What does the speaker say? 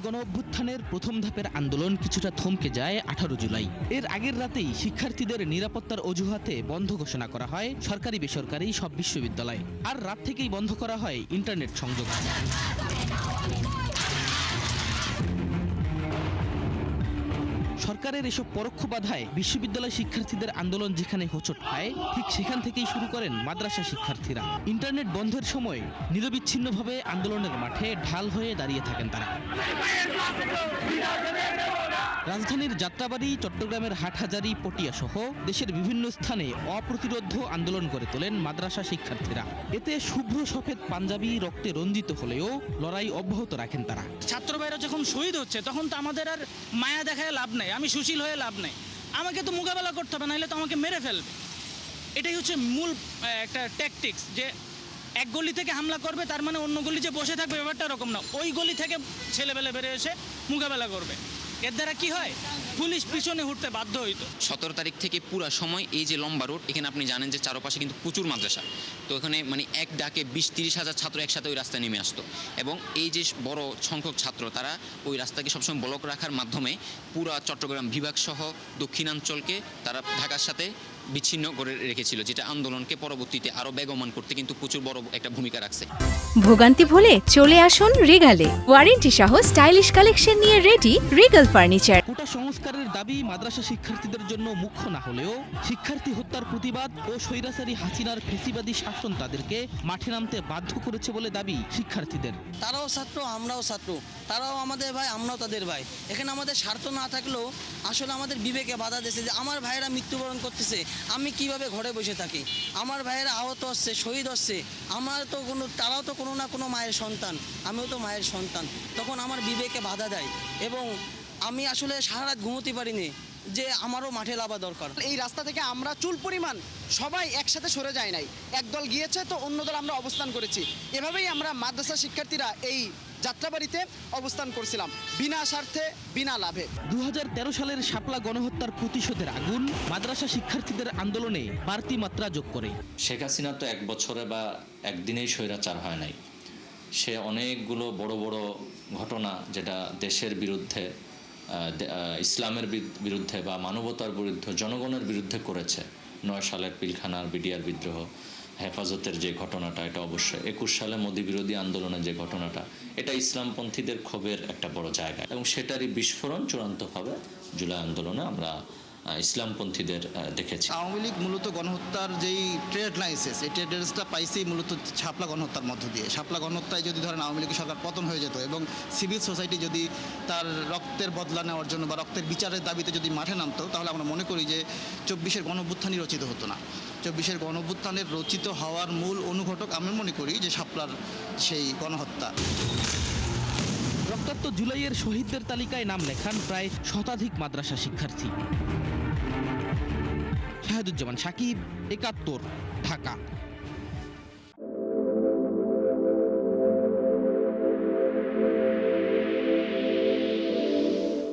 গণঅভ্যুত্থানের প্রথম ধাপের আন্দোলন কিছুটা থমকে যায় 18 জুলাই। এর আগের রাতেই শিক্ষার্থীদের নিরাপত্তার অজুহাতে বন্ধ ঘোষণা করা হয় সরকারি বেসরকারি সব বিশ্ববিদ্যালয়। আর রাত থেকেই বন্ধ করা হয় ইন্টারনেট সংযোগ। সরকারের এসব পরোক্ষ বাধায় বিশ্ববিদ্যালয় শিক্ষার্থীদের আন্দোলন যেখানে হোঁচট খায়, ঠিক সেখান থেকেই শুরু করেন মাদ্রাসা শিক্ষার্থীরা। ইন্টারনেট বন্ধের সময় নিরবিচ্ছিন্নভাবে আন্দোলনের মাঠে ঢাল হয়ে দাঁড়িয়ে থাকেন তারা। রাজধানীর যাত্রাবাড়ি, চট্টগ্রামের হাটহাজারী, পটিয়া সহ দেশের বিভিন্ন স্থানে অপ্রতিরোধ্য আন্দোলন করে তোলেন মাদ্রাসা শিক্ষার্থীরা। এতে শুভ্র সফেদ পাঞ্জাবি রক্তে রঞ্জিত হলেও লড়াই অব্যাহত রাখেন তারা। ছাত্র ভাইরা যখন শহীদ হচ্ছে তখন তো আমাদের আর মায়া দেখায় লাভ নাই, আমি সুশীল হয়ে লাভ নাই, আমাকে তো মোকাবেলা করতে হবে, নাহলে তো আমাকে মেরে ফেলবে। এটাই হচ্ছে মূল একটা ট্যাকটিক্স, যে এক গলি থেকে হামলা করবে তার মানে অন্য গলি যে বসে থাকবে, ব্যাপারটা এরকম না। ওই গলি থেকে ছেলেবেলে বেড়ে এসে মোকাবেলা করবে। এর দ্বারা কি হয়, পুলিশ পিছনে উঠতে বাধ্য হইতো। 17 তারিখ থেকে পুরো সময় এই যে লম্বা রোড, এখানে আপনি জানেন যে চারপাশে কিন্তু প্রচুর মাদ্রাসা, তো এখানে মানে এক ডাকে 20-30 হাজার ছাত্র একসাথে ওই রাস্তায় নেমে আসতো, এবং এই যে বড় সংখ্যক ছাত্র তারা ওই রাস্তাকে সবসময় ব্লক রাখার মাধ্যমে পুরা চট্টগ্রাম বিভাগ সহ দক্ষিণাঞ্চলকে তারা ঢাকার সাথে বিচ্ছিন্ন করে রেখেছিল, যেটা আন্দোলনকে পরবর্তীতে আরো বেগমান করতে কিন্তু প্রচুর বড় একটা ভূমিকা রাখছে। ভোগান্তি ভুলে চলে আসুন রিগালে, ওয়ারেন্টি সহ স্টাইলিশ কালেকশন নিয়ে রেডি রিগাল ফার্নিচার। কোটা সংস্কারের দাবি মাদ্রাসা শিক্ষার্থীদের জন্য মুখ্য না হলেও শিক্ষার্থী হত্যার প্রতিবাদ ও স্বৈরাচারী হাসিনার ফেসিবাদী শাসন তাদেরকে মাঠে নামতে বাধ্য করেছে বলে দাবি শিক্ষার্থীদের। তারাও ছাত্র, আমরাও ছাত্র, তারাও আমাদের ভাই, আমরাও তাদের ভাই। এখানে আমাদের স্বার্থ না থাকলেও আসলে আমাদের বিবেকে বাধা দিয়েছে যে আমার ভাইয়েরা মৃত্যুবরণ করতেছে, আমি কিভাবে ঘরে বসে থাকি। আমার ভাইয়েরা আহত হচ্ছে, শহীদ হচ্ছে, তারাও তো কোনো না কোনো মায়ের সন্তান, আমিও তো মায়ের সন্তান। তখন আমার বিবেকে বাধা দেয় এবং আমি আসলে সারা রাত ঘুমোতে পারিনি যে আমারও মাঠে লাভা দরকার। এই রাস্তা থেকে আমরা চুল পরিমাণ সবাই একসাথে সরে যায় নাই, একদল গিয়েছে তো অন্য দল আমরা অবস্থান করেছি। এভাবেই আমরা মাদ্রাসা শিক্ষার্থীরা এই যাত্রাবাড়িতে অবস্থান করছিলাম বিনা স্বার্থে, বিনা লাভে। 2013 সালের শাপলা গণহত্যার প্রতিশোধের আগুন মাদ্রাসা শিক্ষার্থীদের আন্দোলনে বাড়তি মাত্রা যোগ করে। শেখ হাসিনা তো এক বছরে বা একদিনেই স্বৈরাচার হয় নাই, সে অনেকগুলো বড় বড় ঘটনা যেটা দেশের বিরুদ্ধে, ইসলামের বিরুদ্ধে বা মানবতার বিরুদ্ধে, জনগণের বিরুদ্ধে করেছে। 9 সালের পিলখানার বিডিআর বিদ্রোহ, হেফাজতের যে ঘটনাটা, এটা অবশ্যই 21 সালে মোদি বিরোধী আন্দোলনের যে ঘটনাটা, এটা ইসলামপন্থীদের ক্ষোভের একটা বড় জায়গা, এবং সেটারই বিস্ফোরণ চূড়ান্তভাবে জুলাই আন্দোলনে আমরা ইসলামপন্থীদের দেখেছি। আওয়ামী লীগ মূলত গণহত্যার যেই ট্রেড লাইসেন্স, এই ট্রেড লাইসেন্সটা পাইছেই মূলত শাপলা গণহত্যার মধ্য দিয়ে। শাপলা গণহত্যায় যদি ধরেন আওয়ামী লীগের সরকার পতন হয়ে যেত এবং সিভিল সোসাইটি যদি তার রক্তের বদলা নেওয়ার জন্য বা রক্তের বিচারের দাবিতে যদি মাঠে নামতো, তাহলে আমরা মনে করি যে 24-এর গণঅভ্যুত্থানই রচিত হতো না। 24-এর গণঅভ্যুত্থানের রচিত হওয়ার মূল অনুঘটক আমি মনে করি যে শাপলার সেই গণহত্যা। রক্তাক্ত জুলাইয়ের শহীদদের তালিকায় নাম লেখান প্রায় শতাধিক মাদ্রাসা শিক্ষার্থী। শাহেদুজ্জামান সাকিব, 71, ঢাকা।